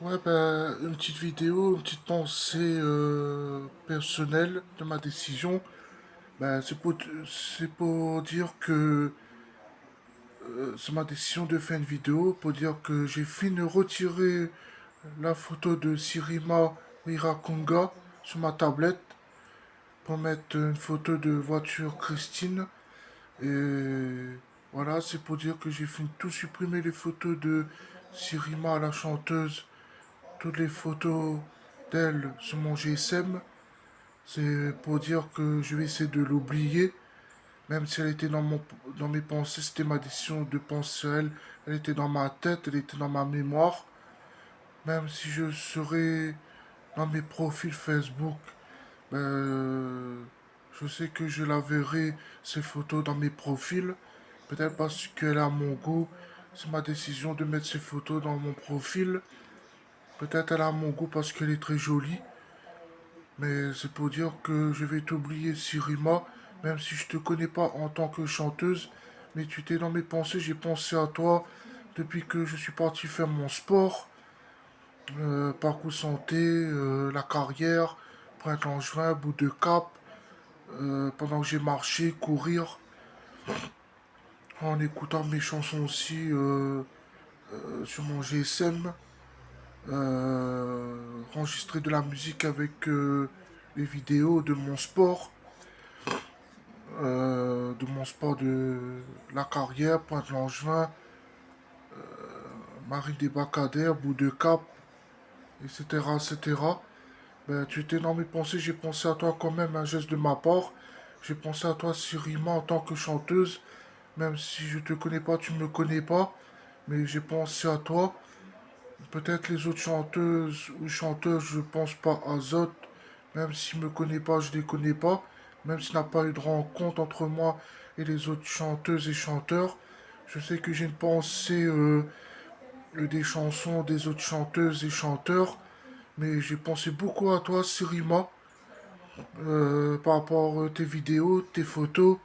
Ouais, ben, une petite vidéo, une petite pensée personnelle de ma décision. Ben, c'est pour dire que c'est ma décision de faire une vidéo, pour dire que j'ai fini de retirer la photo de Sirima Wirakunga sur ma tablette pour mettre une photo de voiture Christine. Et voilà, c'est pour dire que j'ai fini de tout supprimer les photos de Sirima, la chanteuse, toutes les photos d'elle sur mon GSM. C'est pour dire que je vais essayer de l'oublier, même si elle était dans mes pensées, c'était ma décision de penser à elle. Elle était dans ma tête, elle était dans ma mémoire. Même si je serais dans mes profils Facebook, je sais que je la verrai, ces photos dans mes profils. Peut-être parce qu'elle a mon goût. C'est ma décision de mettre ces photos dans mon profil. Peut-être elle a mon goût parce qu'elle est très jolie. Mais c'est pour dire que je vais t'oublier, Sirima, même si je te connais pas en tant que chanteuse. Mais tu étais dans mes pensées, j'ai pensé à toi depuis que je suis parti faire mon sport, parcours santé, la carrière, Pointe-Langevin, bout de cap, pendant que j'ai marché, courir, en écoutant mes chansons aussi sur mon GSM, enregistrer de la musique avec les vidéos de mon sport de la carrière, Pointe-Langevin, Marine des Bacadères, Bout de Cap, etc., etc. Ben, tu étais dans mes pensées, j'ai pensé à toi quand même, un geste de ma part. J'ai pensé à toi, Sirima, en tant que chanteuse, même si je te connais pas, tu me connais pas, mais j'ai pensé à toi. Peut-être les autres chanteuses ou chanteurs, je pense pas à eux. Même s'ils me connaissent pas, je les connais pas. Même s'il n'y a pas eu de rencontre entre moi et les autres chanteuses et chanteurs. Je sais que j'ai une pensée des chansons des autres chanteuses et chanteurs. Mais j'ai pensé beaucoup à toi, Sirima, par rapport à tes vidéos, tes photos.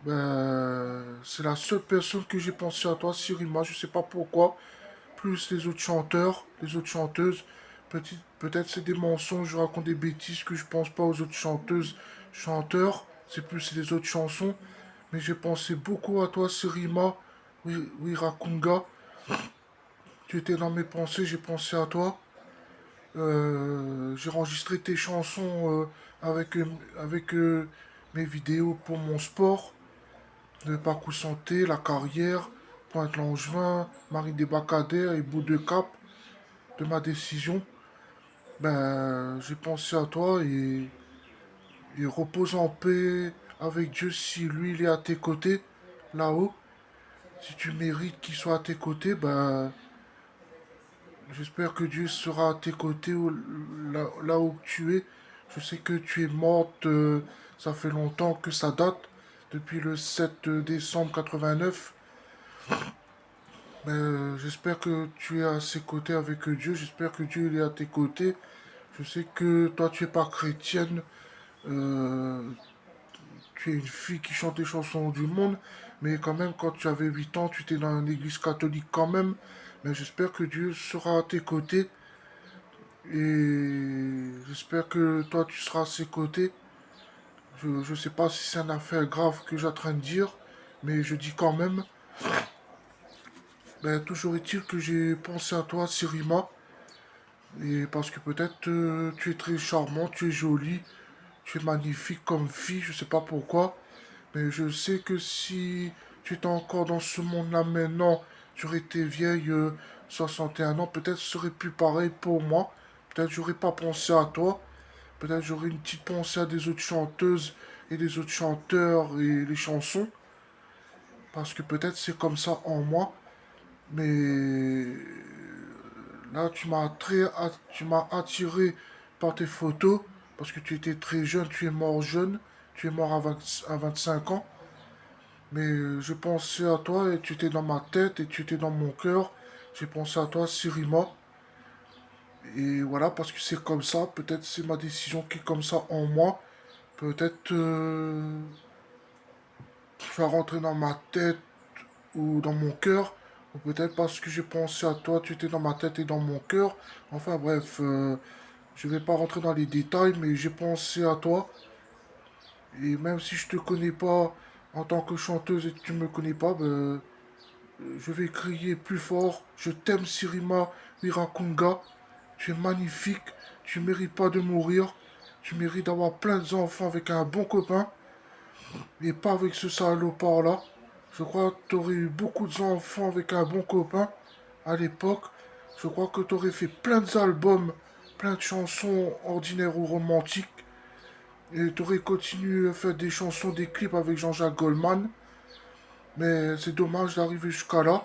C'est la seule personne que j'ai pensé à toi, Sirima. Je sais pas pourquoi. Plus les autres chanteurs, les autres chanteuses. Peut-être c'est des mensonges, je raconte des bêtises que je pense pas aux autres chanteuses, chanteurs. C'est plus les autres chansons. Mais j'ai pensé beaucoup à toi, Sirima, Wirakunga. Tu étais dans mes pensées, j'ai pensé à toi. J'ai enregistré tes chansons avec mes vidéos pour mon sport, le parcours santé, la carrière, Pointe-Langevin, Marie des Bacadères et Bout de Cap de ma décision. J'ai pensé à toi et repose en paix avec Dieu si lui il est à tes côtés, là-haut. Si tu mérites qu'il soit à tes côtés, j'espère que Dieu sera à tes côtés là où tu es. Je sais que tu es morte, ça fait longtemps que ça date, depuis le 7 décembre 89. J'espère que tu es à ses côtés avec Dieu, j'espère que Dieu il est à tes côtés. Je sais que toi tu es pas chrétienne, euh, tu es une fille qui chante les chansons du monde, mais quand même, quand tu avais 8 ans, tu étais dans l'église catholique quand même. Mais j'espère que Dieu sera à tes côtés et j'espère que toi, tu seras à ses côtés. Je ne sais pas si c'est une affaire grave que j'ai en train de dire, mais je dis quand même. Toujours est-il que j'ai pensé à toi, Sirima, et parce que peut-être tu es très charmante, tu es jolie, tu es magnifique comme fille, je sais pas pourquoi. Mais je sais que si tu étais encore dans ce monde-là maintenant, tu aurais été vieille, 61 ans, peut-être ce serait plus pareil pour moi. Peut-être j'aurais pas pensé à toi. Peut-être j'aurais une petite pensée à des autres chanteuses et des autres chanteurs et les chansons. Parce que peut-être c'est comme ça en moi. Mais là, tu m'as attiré par tes photos. Parce que tu étais très jeune, tu es mort jeune. Tu es mort à 25 ans. Mais j'ai pensé à toi et tu étais dans ma tête et tu étais dans mon cœur. J'ai pensé à toi, Sirima. Et voilà, parce que c'est comme ça. Peut-être c'est ma décision qui est comme ça en moi. Peut-être tu vas rentrer dans ma tête ou dans mon cœur. ou peut-être parce que j'ai pensé à toi, tu étais dans ma tête et dans mon cœur. Enfin bref, je vais pas rentrer dans les détails, mais j'ai pensé à toi. Et même si je te connais pas en tant que chanteuse et que tu me connais pas, ben, je vais crier plus fort. Je t'aime, Sirima Wirakunga. Tu es magnifique. Tu mérites pas de mourir. Tu mérites d'avoir plein d'enfants avec un bon copain. Et pas avec ce salopard-là. Je crois que tu aurais eu beaucoup d'enfants avec un bon copain à l'époque. Je crois que tu aurais fait plein d'albums, plein de chansons ordinaires ou romantiques. Et tu aurais continué à faire des chansons, des clips avec Jean-Jacques Goldman. Mais c'est dommage d'arriver jusqu'à là.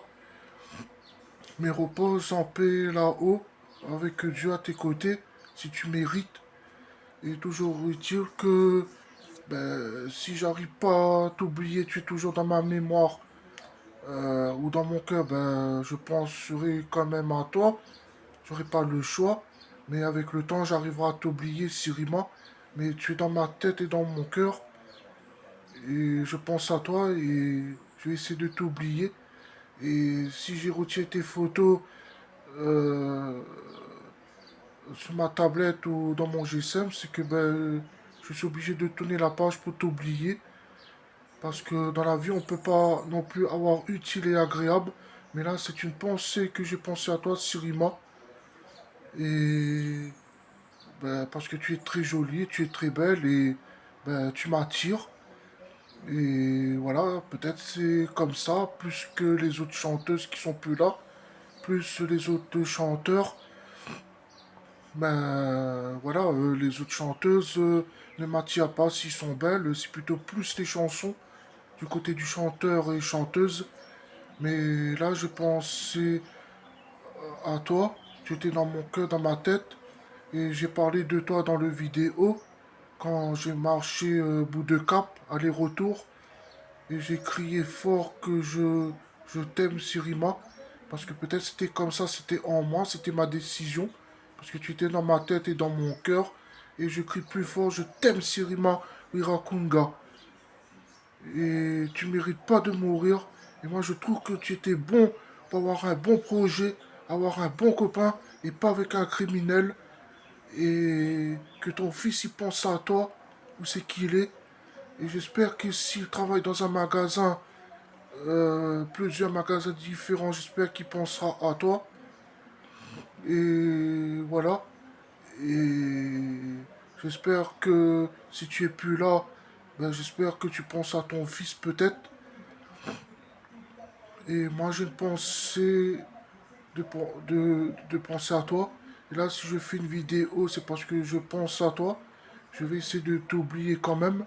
Mais repose en paix là-haut, avec Dieu à tes côtés, si tu mérites. Et toujours est-il que si j'arrive pas à t'oublier, tu es toujours dans ma mémoire ou dans mon cœur, je penserai quand même à toi. J'aurai pas le choix. Mais avec le temps, j'arriverai à t'oublier, Sirima. Mais tu es dans ma tête et dans mon cœur. Et je pense à toi et je vais essayer de t'oublier. Et si j'ai retiré tes photos euh, sur ma tablette ou dans mon GSM, c'est que je suis obligé de tourner la page pour t'oublier. Parce que dans la vie, on peut pas non plus avoir utile et agréable. Mais là, c'est une pensée que j'ai pensé à toi, Sirima. Et parce que tu es très jolie, tu es très belle et tu m'attires. Et voilà, peut-être c'est comme ça, plus que les autres chanteuses qui sont plus là, plus les autres chanteurs. Voilà, les autres chanteuses ne m'attirent pas s'ils sont belles, c'est plutôt plus les chansons du côté du chanteur et chanteuse. Mais là, je pensais à toi, tu étais dans mon cœur, dans ma tête, et j'ai parlé de toi dans le vidéo quand j'ai marché bout de cap, aller-retour, et j'ai crié fort que je t'aime, Sirima, parce que peut-être c'était comme ça, c'était en moi, c'était ma décision, parce que tu étais dans ma tête et dans mon cœur, et je crie plus fort, je t'aime, Sirima Wirakunga, et tu mérites pas de mourir, et moi je trouve que tu étais bon pour avoir un bon projet, avoir un bon copain, et pas avec un criminel, et que ton fils y pense à toi, où c'est qu'il est, et j'espère que s'il travaille dans un magasin, plusieurs magasins différents, j'espère qu'il pensera à toi. Et voilà. Et j'espère que si tu es plus là, j'espère que tu penses à ton fils peut-être. Et moi j'ai une pensée de penser à toi. Et là si je fais une vidéo, c'est parce que je pense à toi. Je vais essayer de t'oublier quand même.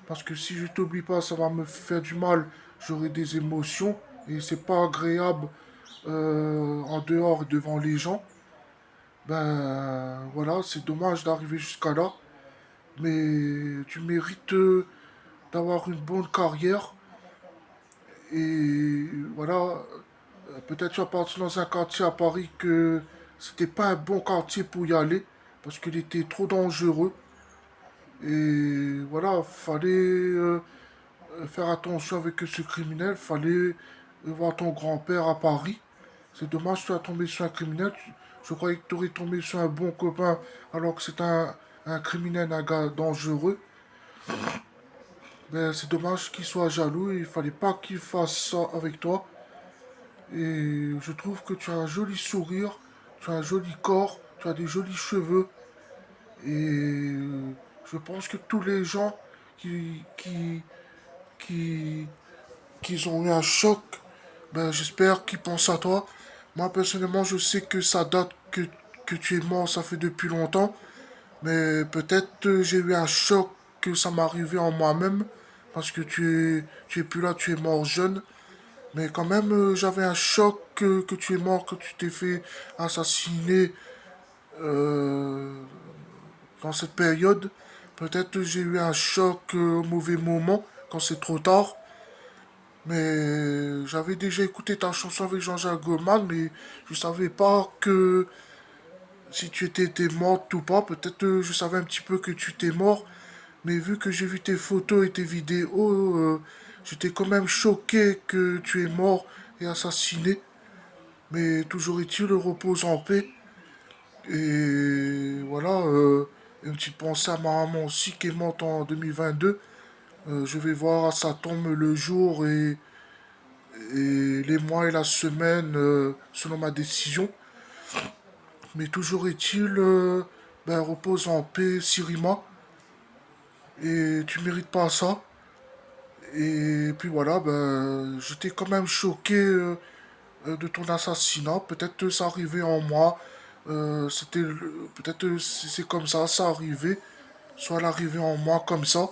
Parce que si je t'oublie pas, ça va me faire du mal. J'aurai des émotions. Et c'est pas agréable en dehors devant les gens. Voilà, c'est dommage d'arriver jusqu'à là. Mais tu mérites d'avoir une bonne carrière. Et voilà, peut-être tu as parti dans un quartier à Paris que c'était pas un bon quartier pour y aller. Parce qu'il était trop dangereux. Et voilà, fallait faire attention avec ce criminel. Fallait voir ton grand-père à Paris. C'est dommage que tu as tombé sur un criminel. Je croyais que tu aurais tombé sur un bon copain alors que c'est un criminel, un gars dangereux. C'est dommage qu'il soit jaloux. Il fallait pas qu'il fasse ça avec toi. Et je trouve que tu as un joli sourire, tu as un joli corps, tu as des jolis cheveux. Et je pense que tous les gens qui, qui, qui, qui ont eu un choc, j'espère qu'ils pensent à toi. Moi, personnellement, je sais que ça date que tu es mort, ça fait depuis longtemps. Mais peut-être j'ai eu un choc que ça m'est arrivé en moi-même. Parce que tu es plus là, tu es mort jeune. Mais quand même, j'avais un choc que tu es mort, que tu t'es fait assassiner euh, dans cette période. Peut-être j'ai eu un choc au mauvais moment, quand c'est trop tard. Mais j'avais déjà écouté ta chanson avec Jean-Jacques Goldman, mais je savais pas que si tu étais morte ou pas. Peut-être je savais un petit peu que tu étais mort, mais vu que j'ai vu tes photos et tes vidéos, j'étais quand même choqué que tu es mort et assassiné. Mais toujours est-il, repose en paix. Et voilà, une petite pensée à ma maman aussi qui est morte en 2022. Je vais voir à sa tombe le jour et les mois et la semaine selon ma décision. Mais toujours est-il, ben, repose en paix, Sirima. Et tu mérites pas ça. Et puis voilà, ben, j'étais quand même choqué de ton assassinat. Peut-être que ça arrivait en moi. Peut-être que c'est comme ça arrivait. Soit elle arrivait en moi comme ça.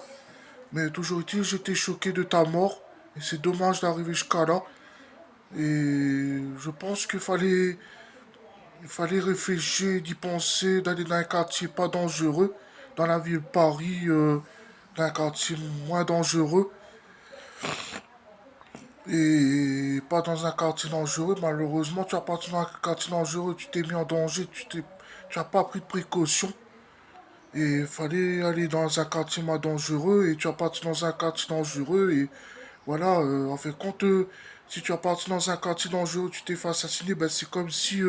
Mais toujours est-il, j'étais choqué de ta mort. Et c'est dommage d'arriver jusqu'à là. Et je pense il fallait réfléchir, d'y penser, d'aller dans un quartier pas dangereux, dans la ville de Paris, dans un quartier moins dangereux, et pas dans un quartier dangereux. Malheureusement, tu as parti dans un quartier dangereux, tu t'es mis en danger, tu as pas pris de précautions. Et il fallait aller dans un quartier moins dangereux, et tu as parti dans un quartier dangereux, et voilà, en fait, compte, si tu as parti dans un quartier dangereux, tu t'es fait assassiner, ben c'est comme si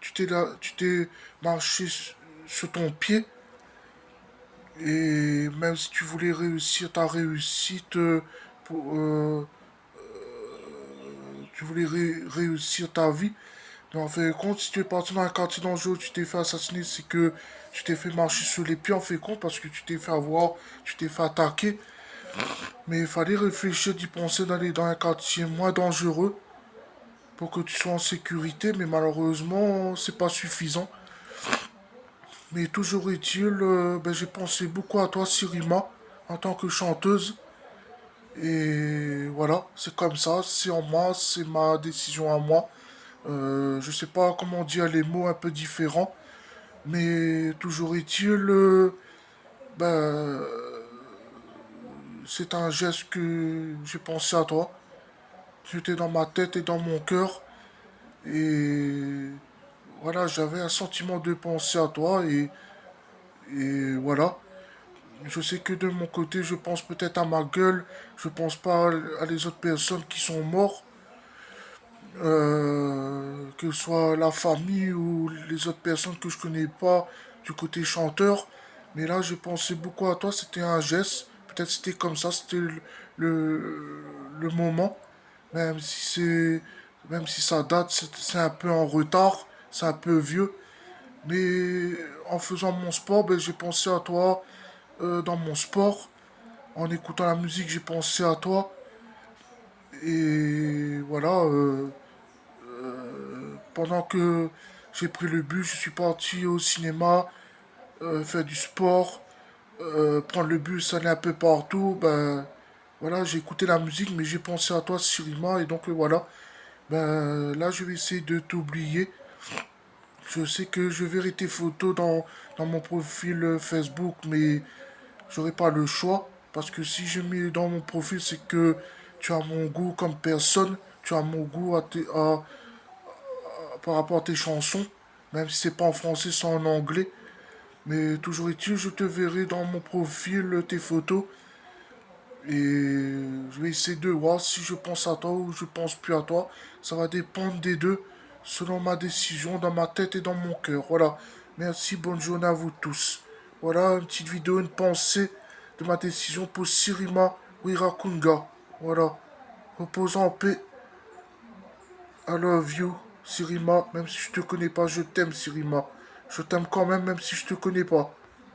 tu t'es marché sur ton pied. Et même si tu voulais réussir ta réussite, tu voulais réussir ta vie. Mais en fait, compte, si tu es parti dans un quartier dangereux, tu t'es fait assassiner, c'est que tu t'es fait marcher sur les pieds, en fait, compte, parce que tu t'es fait avoir, tu t'es fait attaquer. Mais il fallait réfléchir, d'y penser d'aller dans un quartier moins dangereux pour que tu sois en sécurité, mais malheureusement, c'est pas suffisant. Mais toujours est-il, ben, j'ai pensé beaucoup à toi, Sirima, en tant que chanteuse. Et voilà, c'est comme ça, c'est en moi, c'est ma décision à moi. Je sais pas comment dire les mots un peu différents, mais toujours est-il, ben, c'est un geste que j'ai pensé à toi. J'étais dans ma tête et dans mon cœur. Et voilà, j'avais un sentiment de penser à toi et voilà. Je sais que de mon côté, je pense peut-être à ma gueule, je pense pas à les autres personnes qui sont mortes, que ce soit la famille ou les autres personnes que je connais pas du côté chanteur. Mais là, j'ai pensé beaucoup à toi, c'était un geste. Peut-être c'était comme ça, c'était le, le moment. Même si c'est, même si ça date, c'est un peu en retard, c'est un peu vieux. Mais en faisant mon sport, ben, j'ai pensé à toi dans mon sport. En écoutant la musique, j'ai pensé à toi. Et voilà, pendant que j'ai pris le bus, je suis parti au cinéma, faire du sport, prendre le bus, aller un peu partout. Ben voilà, j'ai écouté la musique, mais j'ai pensé à toi, Sirima. Et donc voilà, ben là, je vais essayer de t'oublier. Je sais que je verrai tes photos dans mon profil Facebook, mais j'aurai pas le choix. Parce que si je mets dans mon profil, c'est que tu as mon goût comme personne. Tu as mon goût par rapport à tes chansons. Même si c'est pas en français, c'est en anglais. Mais toujours est-il, je te verrai dans mon profil tes photos. Et je vais essayer de voir si je pense à toi ou je pense plus à toi. Ça va dépendre des deux, selon ma décision, dans ma tête et dans mon cœur. Voilà. Merci, bonne journée à vous tous. Voilà, une petite vidéo, une pensée de ma décision pour Sirima Wirakunga. Voilà. Repose en paix. I love you, Sirima. Même si je te connais pas, je t'aime, Sirima. Je t'aime quand même, même si je te connais pas.